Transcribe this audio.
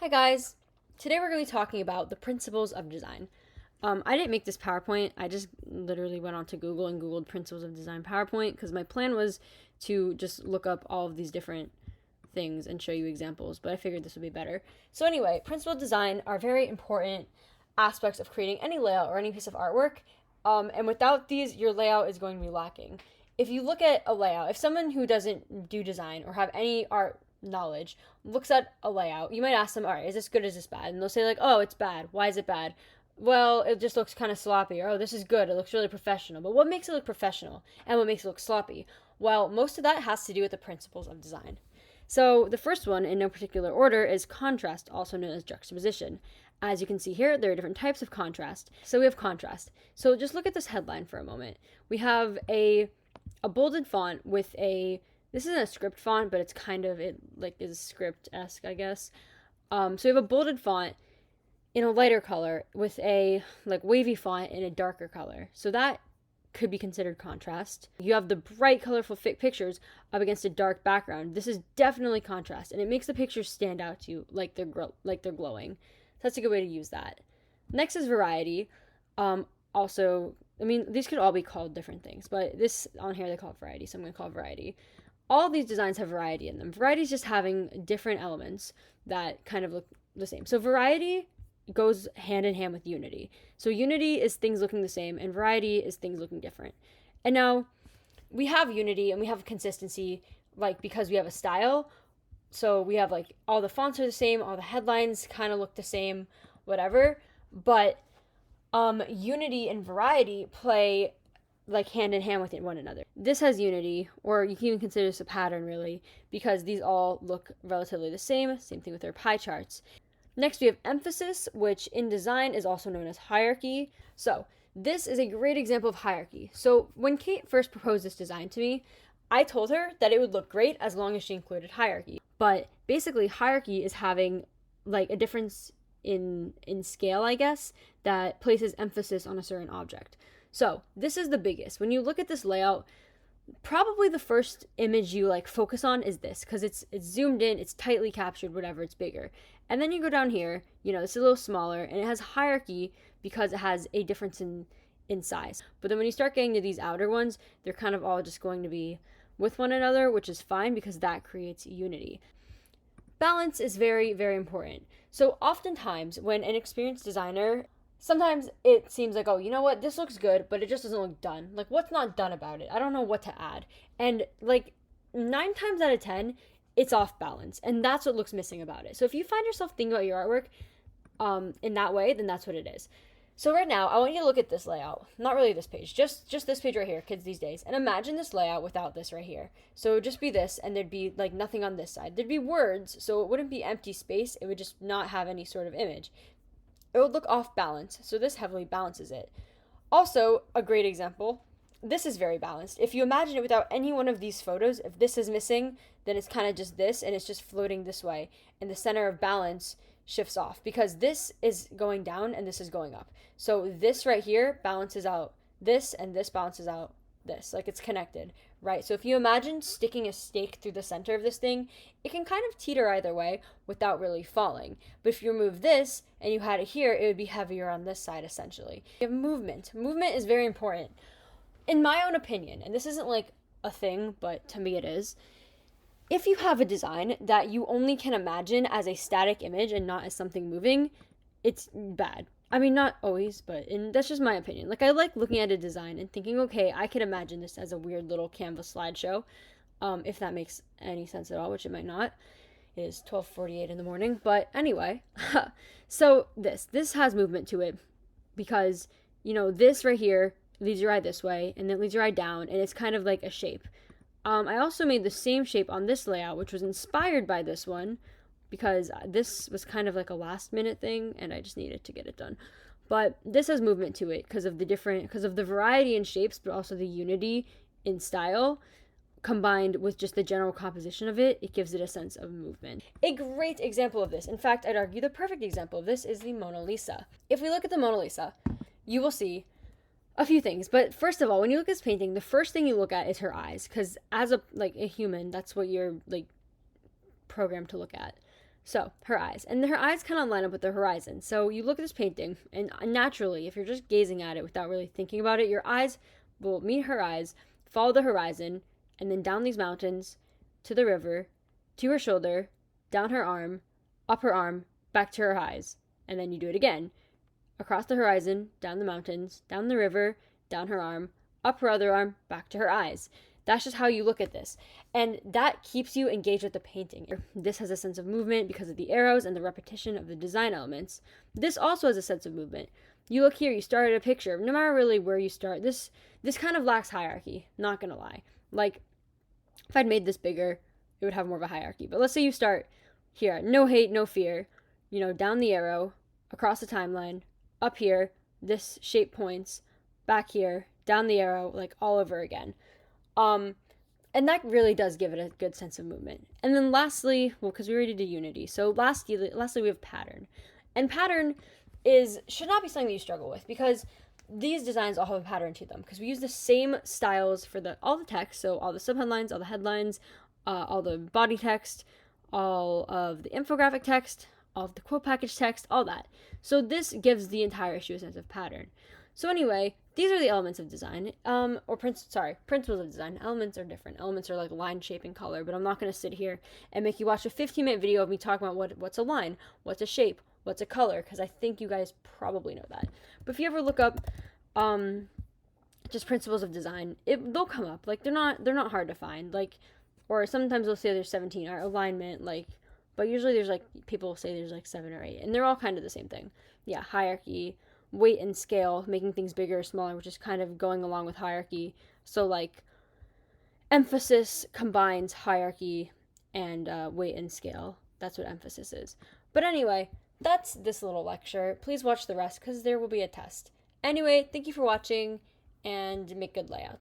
Hi guys! Today we're going to be talking about the principles of design. I didn't make this PowerPoint, I just literally went onto Google and Googled principles of design PowerPoint because my plan was to just look up all of these different things and show you examples, but I figured this would be better. So anyway, principles of design are very important aspects of creating any layout or any piece of artwork, and without these, your layout is going to be lacking. If you look at a layout, if someone who doesn't do design or have any art knowledge looks at a layout, you might ask them, all right, is this good, is this bad? And they'll say like, oh, it's bad. Why is it bad? Well, it just looks kind of sloppy. Or, oh, this is good, it looks really professional. But what makes it look professional and what makes it look sloppy? Well, most of that has to do with the principles of design. So the first one, in no particular order, is contrast, also known as juxtaposition. As you can see here, there are different types of contrast. So we have contrast. So just look at this headline for a moment. We have a bolded font with a, this isn't a script font, but it's kind of, it like is script-esque, I guess. So we have a bolded font in a lighter color with a like wavy font in a darker color. So that could be considered contrast. You have the bright, colorful pictures up against a dark background. This is definitely contrast, and it makes the pictures stand out to you like they're glowing. So that's a good way to use that. Next is variety. Also, I mean, these could all be called different things, but this on here they call it variety, so I'm going to call it variety. All of these designs have variety in them. Variety is just having different elements that kind of look the same. So variety goes hand in hand with unity. So unity is things looking the same, and variety is things looking different. And now we have unity and we have consistency, like because we have a style. So we have like all the fonts are the same, all the headlines kind of look the same, whatever. But unity and variety play like hand in hand with one another. This has unity, or you can even consider this a pattern really, because these all look relatively the same. Same thing with their pie charts. Next, we have emphasis, which in design is also known as hierarchy. So this is a great example of hierarchy. So when Kate first proposed this design to me, I told her that it would look great as long as she included hierarchy. But basically, hierarchy is having like a difference in scale, I guess, that places emphasis on a certain object. So this is the biggest. When you look at this layout, probably the first image you like focus on is this, because it's zoomed in, it's tightly captured, whatever, it's bigger. And then you go down here, this is a little smaller, and it has hierarchy because it has a difference in size. But then when you start getting to these outer ones, they're kind of all just going to be with one another, which is fine because that creates unity. Balance is very, very important. So oftentimes when an experienced designer, sometimes it seems like, oh, you know what, this looks good, but it just doesn't look done. Like, what's not done about it? I don't know what to add. And like 9 times out of 10, it's off balance, and that's what looks missing about it. So if you find yourself thinking about your artwork in that way, then that's what it is. So right now, I want you to look at this layout. Not really this page, just this page right here, kids these days. And imagine this layout without this right here. So it would just be this, and there'd be like nothing on this side. There'd be words, so it wouldn't be empty space. It would just not have any sort of image. It would look off balance, so this heavily balances it. Also, a great example, this is very balanced. If you imagine it without any one of these photos, if this is missing, then it's kind of just this, and it's just floating this way, and the center of balance shifts off because this is going down and this is going up. So this right here balances out this, and this balances out this, like it's connected, right? So if you imagine sticking a stake through the center of this thing, it can kind of teeter either way without really falling. But if you remove this and you had it here, it would be heavier on this side essentially. You have movement. Movement is very important. In my own opinion, and this isn't like a thing, but to me it is, if you have a design that you only can imagine as a static image and not as something moving, it's bad. I mean, not always, but that's just my opinion. Like, I like looking at a design and thinking, okay, I could imagine this as a weird little Canva slideshow, if that makes any sense at all, which it might not. It is 12:48 in the morning, but anyway. So this has movement to it because, this right here leads your eye this way, and then leads your eye down, and it's kind of like a shape. I also made the same shape on this layout, which was inspired by this one, because this was kind of like a last minute thing, and I just needed to get it done. But this has movement to it because of the variety in shapes, but also the unity in style, combined with just the general composition of it, it gives it a sense of movement. A great example of this, in fact, I'd argue the perfect example of this is the Mona Lisa. If we look at the Mona Lisa, you will see a few things, but first of all, when you look at this painting, the first thing you look at is her eyes, because as a human, that's what you're like programmed to look at. So, her eyes. And her eyes kind of line up with the horizon. So, you look at this painting, and naturally, if you're just gazing at it without really thinking about it, your eyes will meet her eyes, follow the horizon, and then down these mountains to the river, to her shoulder, down her arm, up her arm, back to her eyes. And then you do it again. Across the horizon, down the mountains, down the river, down her arm, up her other arm, back to her eyes. That's just how you look at this. And that keeps you engaged with the painting. This has a sense of movement because of the arrows and the repetition of the design elements. This also has a sense of movement. You look here, you start at a picture. No matter really where you start, this kind of lacks hierarchy, not gonna lie. Like, if I'd made this bigger, it would have more of a hierarchy. But let's say you start here, no hate, no fear, down the arrow, across the timeline, up here, this shape points, back here, down the arrow, like all over again. And that really does give it a good sense of movement. And then lastly, well, because we already did unity, so lastly we have pattern. And pattern should not be something that you struggle with, because these designs all have a pattern to them, because we use the same styles for all the text, so all the subheadlines, all the headlines, all the body text, all of the infographic text, all of the quote package text, all that. So this gives the entire issue a sense of pattern. So anyway, these are the elements of design, principles of design. Elements are different. Elements are like line, shape, and color, but I'm not going to sit here and make you watch a 15-minute video of me talking about what's a line, what's a shape, what's a color, because I think you guys probably know that. But if you ever look up just principles of design, they'll come up. Like, they're not hard to find. Like, or sometimes they'll say there's 17, or alignment, like, but usually there's like, people say there's like 7 or 8, and they're all kind of the same thing. Yeah, hierarchy, weight and scale, making things bigger or smaller, which is kind of going along with hierarchy. So like, emphasis combines hierarchy and weight and scale. That's what emphasis is. But anyway, that's this little lecture. Please watch the rest, because there will be a test. Anyway, thank you for watching, and make good layouts.